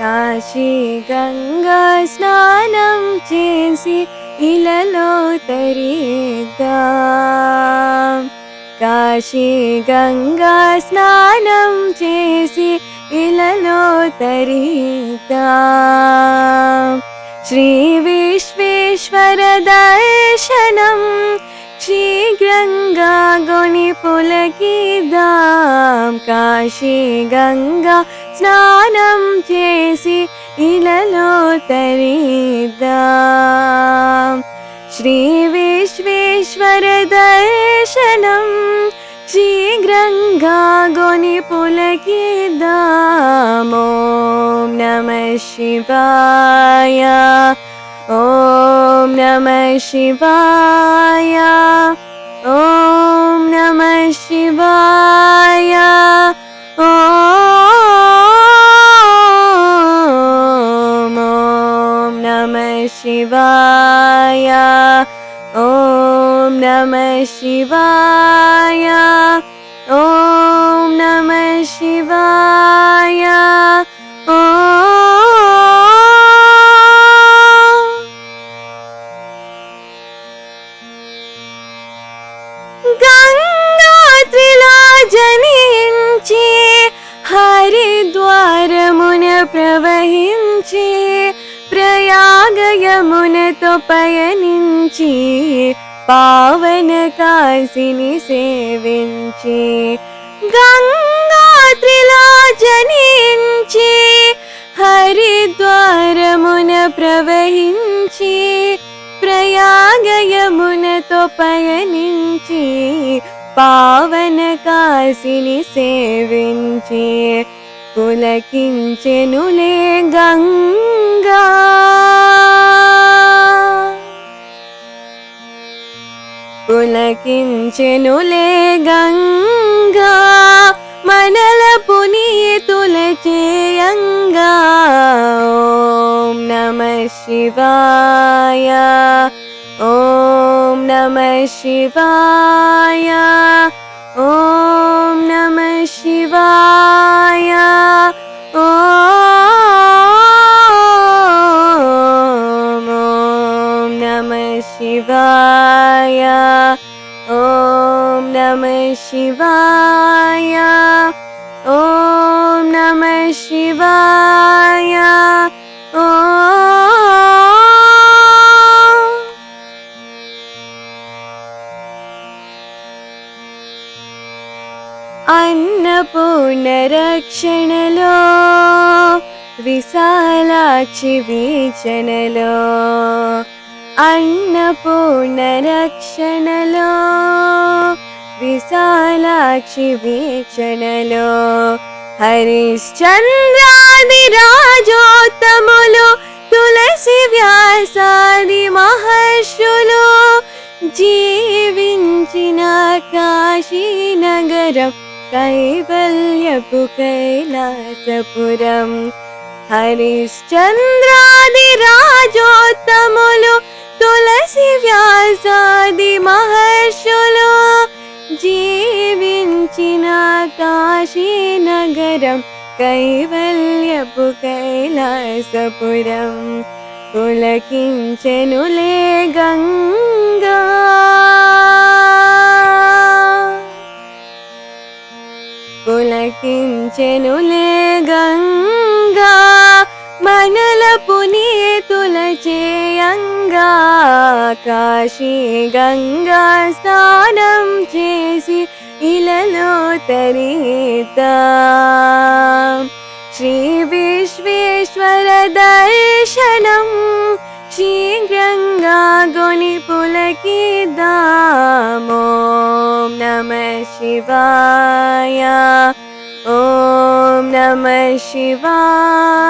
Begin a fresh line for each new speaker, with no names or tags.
కాశీ గంగా స్నానం చేసి ఇలలో తరిద్దాం. కాశీ గంగా స్నానం చేసి ఇలలో తరిద్దాం. శ్రీ విశ్వేశ్వర దర్శనం శీఘ్రంగా గొని పులకిద్దాం. కాశీ గంగా స్నానం చేసి ఇలలో తరిద్దాం. శ్రీ విశ్వేశ్వర దర్శనం శీఘ్రంగా గొని పులకిద్దాం. ఓం నమః శివాయ, ఓం నమః శివాయ, ఓం నమః శివాయ, ఓం నమః శివాయ, ఓం నమః శివాయ, ఓం నమః శివాయ, గంగాత్రిలో జనించి హరిద్వారమున ప్రవహించి ప్రయాగ యమునతో పయనించి పావన కాశిని సేవించి. గంగాత్రిలో జనించి హరిద్వారమున ప్రవహించి ప్రయాగ యమునతో పయనించి పావన కాశిని సేవించి పులకించెనులే గంగా. పులకించెనులే గంగా మనల పునీతుల చేయంగా. ఓం నమః శివాయ, ఓం నమః శివాయ, ఓం నమః శివాయ, ఓం నమః శివాయ, ఓం నమః శివాయ, ఓం నమః శివాయ, అన్నపూర్ణ రక్షణలో విశాలాక్షి వీక్షణలో. అన్నపూర్ణ రక్షణలో విశాలాక్షి వీక్షణలో హరిశ్చంద్రాది రాజోత్తములు తులసి వ్యాసాది మహర్షులు జీవించిన కాశీనగరం కైవల్యపు కైలాసపురం. హరిశ్చంద్రాది రాజోత్తములు తులసి వ్యాసాది మహర్షులు జీవించిన కాశీనగరం కైవల్యపు కైలాసపురం. పులకించెనులే గంగా. పులకించెనులే గంగా మనల పునీతుల చేయంగా. కాశీ గంగా స్నానం చేసి ఇలలో తరిద్దాం. శ్రీ విశ్వేశ్వర దర్శనం శీఘ్రంగా గొని పులకిద్దాం. ఓం నమః శివాయ, ఓం నమః శివాయ.